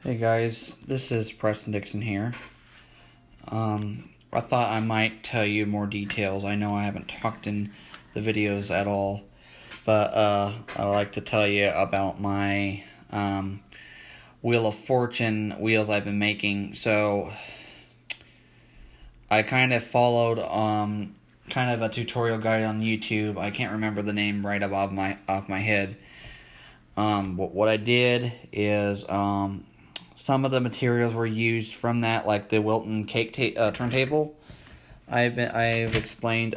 Hey guys, this is Preston Dixon here. I thought I might tell you more details. I know I haven't talked in the videos at all, but I'd like to tell you about my Wheel of Fortune wheels I've been making. So I kind of followed kind of a tutorial guide on YouTube. I can't remember the name right above off my head. What I did is some of the materials were used from that, like the Wilton cake turntable. I've explained.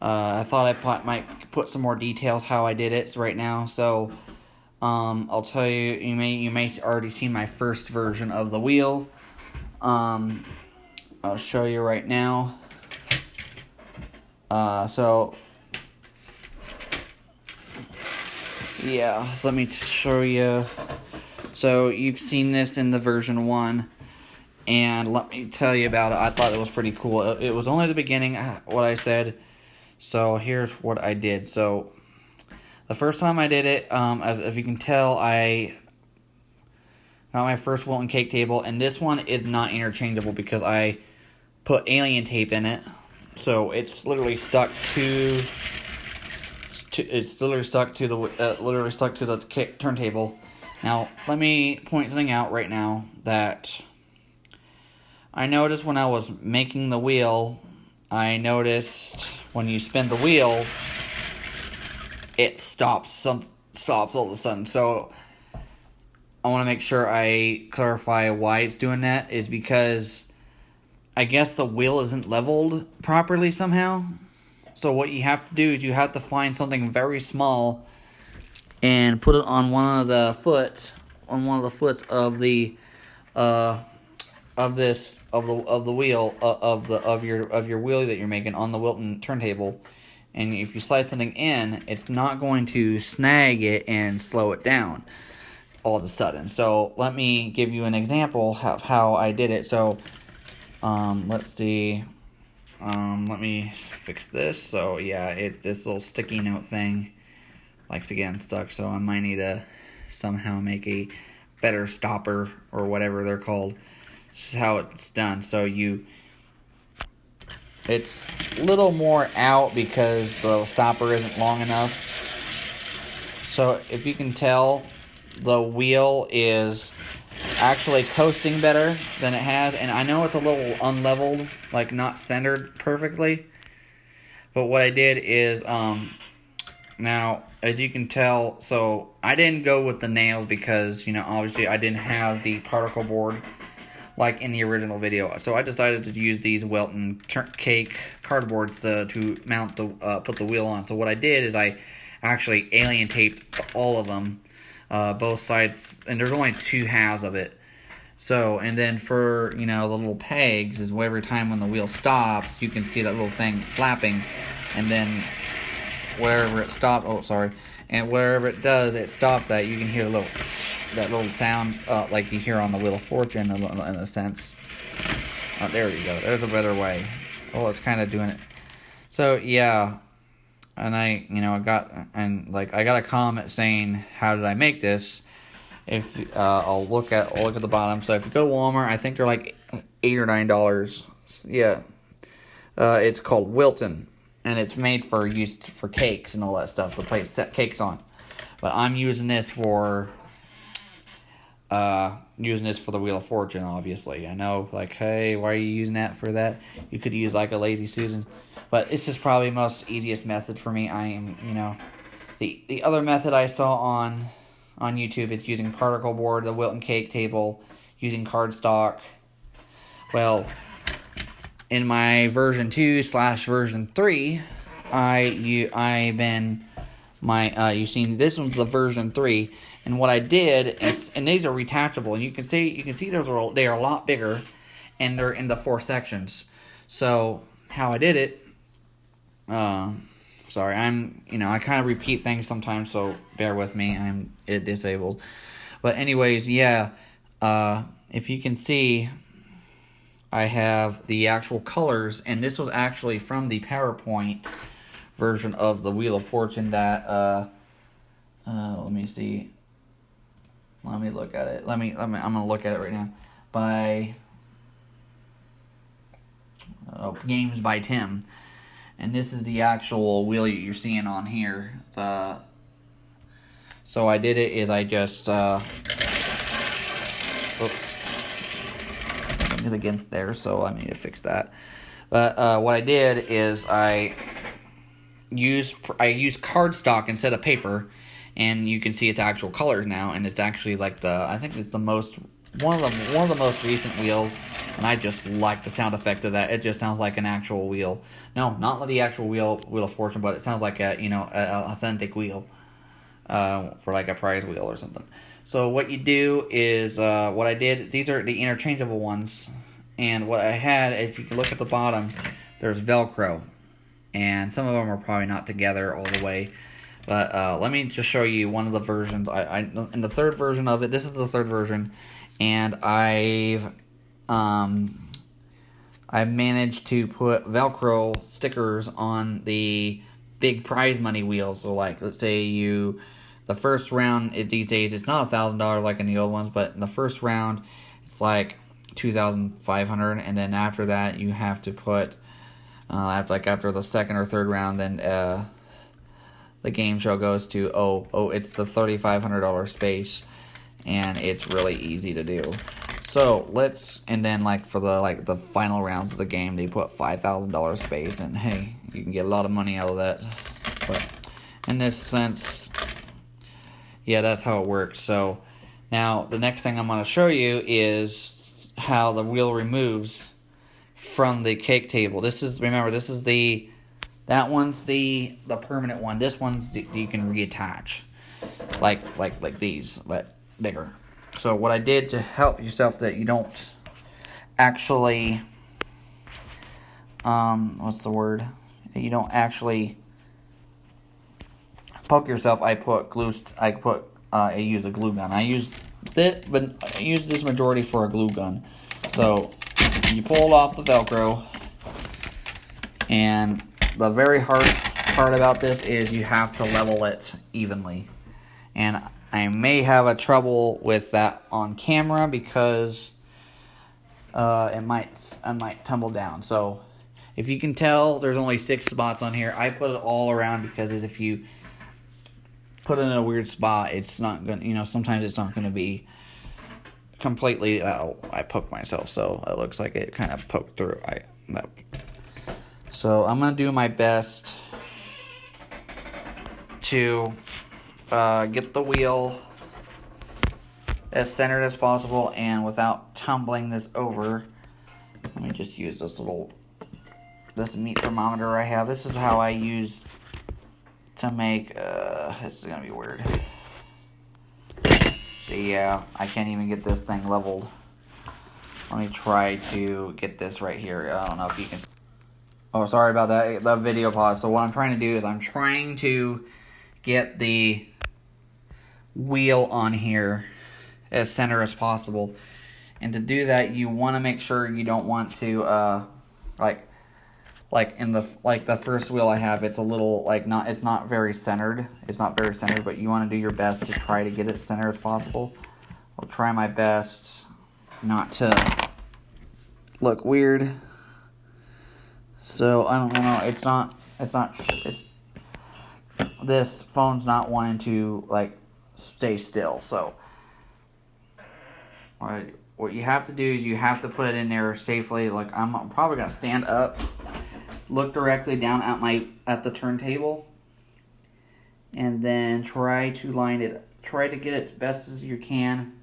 I thought I might put some more details how I did it right now. So I'll tell you. You may already seen my first version of the wheel. I'll show you right now. So let me show you. So you've seen this in the version 1, and let me tell you about it. I thought it was pretty cool. It was only the beginning, what I said. So here's what I did. So the first time I did it, if you can tell, I got my first Wilton cake table, and this one is not interchangeable because I put alien tape in it. So it's literally stuck to the turntable. Now, let me point something out right now that I noticed when I was making the wheel. I noticed when you spin the wheel, it stops all of a sudden. So I want to make sure I clarify why it's doing that is because I guess the wheel isn't leveled properly somehow. So what you have to do is you have to find something very small and put it on one of the foots of the wheel of your wheel that you're making on the Wilton turntable. And if you slide something in, it's not going to snag it and slow it down all of a sudden. So let me give you an example of how I did it. So let's see. Let me fix this. So yeah, it's this little sticky note thing likes to get unstuck, so I might need to somehow make a better stopper or whatever they're called. This is how it's done. So it's a little more out because the stopper isn't long enough. So if you can tell, the wheel is actually coasting better than it has, and I know it's a little unleveled, like not centered perfectly. But what I did is now, as you can tell, so I didn't go with the nails because, obviously I didn't have the particle board like in the original video. So I decided to use these Wilton cake cardboards to mount put the wheel on. So what I did is I actually alien taped all of them, both sides, and there's only 2 halves of it. So, and then for, the little pegs is every time when the wheel stops, you can see that little thing flapping, and then wherever it stops, and wherever it does, it stops at, you can hear that little sound like you hear on the Wheel of Fortune in a sense. There you go. There's a better way. Oh, it's kind of doing it. So yeah, and I got a comment saying, "How did I make this?" If I'll look at the bottom. So if you go to Walmart, I think they're like $8 or $9. Yeah, it's called Wilton. And it's made for cakes and all that stuff to place cakes on. But I'm using this for the Wheel of Fortune, obviously. I know, hey, why are you using that for that? You could use like a Lazy Susan. But this is probably the most easiest method for me. The other method I saw on YouTube is using particle board, the Wilton cake table, using cardstock. Well, in my version 2/version 3, you've seen this one's the version 3, and what I did is, and these are retachable, and you can see they are a lot bigger, and they're in the 4 sections. So how I did it, sorry, I kind of repeat things sometimes, so bear with me. I'm disabled, but anyways, yeah, if you can see, I have the actual colors, and this was actually from the PowerPoint version of the Wheel of Fortune that, let me see, Let me look at it. I'm gonna look at it right now. By Games by Tim, and this is the actual wheel you're seeing on here. So I did it is I just oops, something is against there, so I need to fix that. But what I did is I used cardstock instead of paper, and you can see its actual colors now, and it's actually like I think it's one of the most recent wheels, and I just like the sound effect of that. It just sounds like an actual wheel. No, not like the actual Wheel of Fortune, but it sounds like a authentic wheel for like a prize wheel or something. So what you do is what I did. These are the interchangeable ones, and what I had, if you can look at the bottom, there's Velcro, and some of them are probably not together all the way. But let me just show you one of the versions. In the third version of it, this is the third version, and I've managed to put Velcro stickers on the big prize money wheels. So, like, let's say the first round these days, it's not $1,000 like in the old ones, but in the first round, it's like $2,500, and then after that, you have to put after the second or third round, then the game show goes to it's the $3,500 space, and it's really easy to do. So and then like for the final rounds of the game, they put $5,000 space, and hey, you can get a lot of money out of that. But in this sense, yeah, that's how it works. So now the next thing I'm going to show you is how the wheel removes from the cake table. That one's the permanent one. This one's you can reattach, like these, but bigger. So what I did to help yourself that you don't actually, that you don't actually poke yourself, I use a glue gun. I use this majority for a glue gun. So you pull off the Velcro, and the very hard part about this is you have to level it evenly. And I may have a trouble with that on camera because I might tumble down. So if you can tell, there's only 6 spots on here. I put it all around because if you put it in a weird spot, it's not gonna, sometimes it's not gonna be completely. I poked myself, so it looks like it kind of poked through. So I'm gonna do my best to get the wheel as centered as possible and without tumbling this over. Let me just use this meat thermometer I have. This is how I use to make, this is gonna be weird. Yeah, I can't even get this thing leveled. Let me try to get this right here. I don't know if you can. Oh, sorry about that. The video pause. So what I'm trying to do is I'm trying to get the wheel on here as center as possible. And to do that, you want to make sure you don't want to like in the first wheel I have, it's a little it's not very centered. It's not very centered, but you want to do your best to try to get it centered as possible. I'll try my best not to look weird. So I don't know. This phone's not wanting to stay still. So what you have to do is you have to put it in there safely. I'm probably gonna stand up, look directly down at the turntable, and then try to get it as best as you can.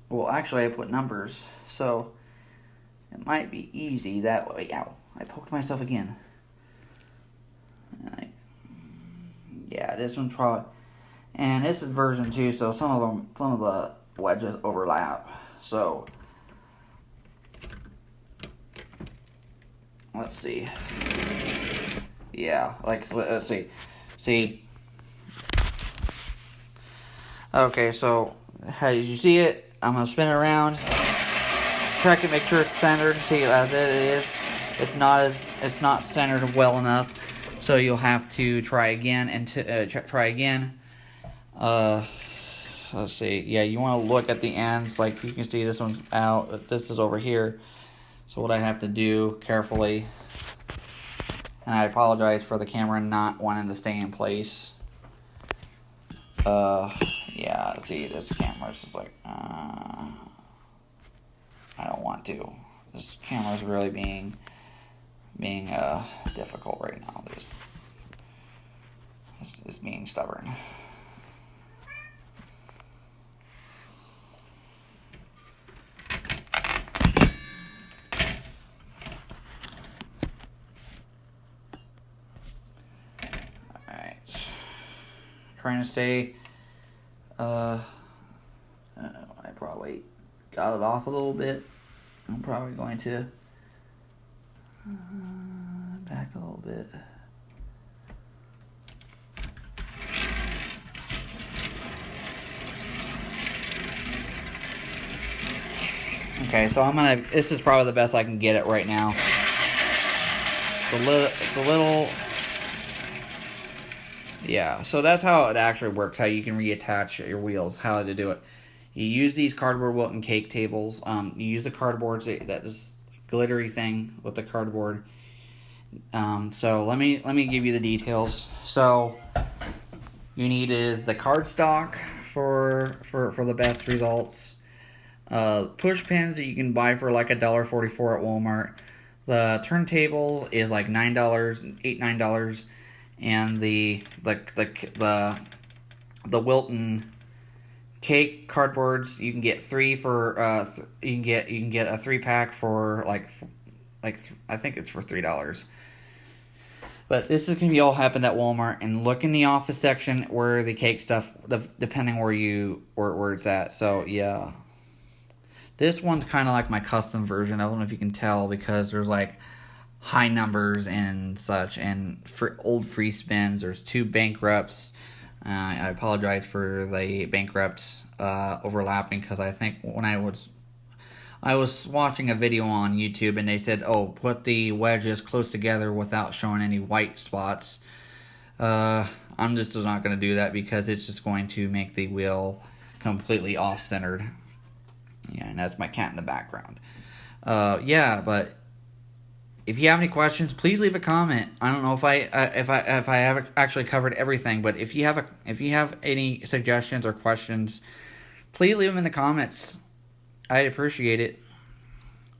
Well, actually, I put numbers, so it might be easy that way. Ow! I poked myself again. Yeah, this one's probably, and this is version 2, so some of the wedges overlap. So let's see. Yeah, let's see. See. Okay, so as you see it, I'm gonna spin it around. Check it, make sure it's centered. See, as it is, it's not centered well enough. So you'll have to try again and try again. let's see. Yeah, you want to look at the ends. Like you can see this one's out. This is over here. So what I have to do carefully, and I apologize for the camera not wanting to stay in place. Yeah, see, this camera's just like, I don't want to. This camera's really being difficult right now. This is being stubborn. Alright. Trying to stay, I probably got it off a little bit. I'm probably going to back a little bit. Okay, so this is probably the best I can get it right now. It's a little, yeah, so that's how it actually works, how you can reattach your wheels, how to do it. You use these cardboard Wilton cake tables. You use the cardboard, that this glittery thing with the cardboard. So let me give you the details. So you need is the cardstock for the best results. Push pins that you can buy for like $1.44 at Walmart. The turntables is like $9, and the Wilton cake cardboards you can get 3 for you can get a 3-pack for like I think it's for $3. But this is gonna be all happened at Walmart, and look in the office section where the cake stuff, depending where it's at. So yeah, this one's kind of like my custom version. I don't know if you can tell because there's like high numbers and such, and for old free spins, there's 2 bankrupts. I apologize for the bankrupt overlapping, because I think when I was watching a video on YouTube and they said, oh, put the wedges close together without showing any white spots. I'm just not going to do that because it's just going to make the wheel completely off-centered. Yeah, and that's my cat in the background. Yeah, but if you have any questions, please leave a comment. I don't know if I have actually covered everything, but if you have any suggestions or questions, please leave them in the comments. I'd appreciate it.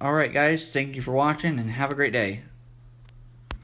All right, guys, thank you for watching, and have a great day.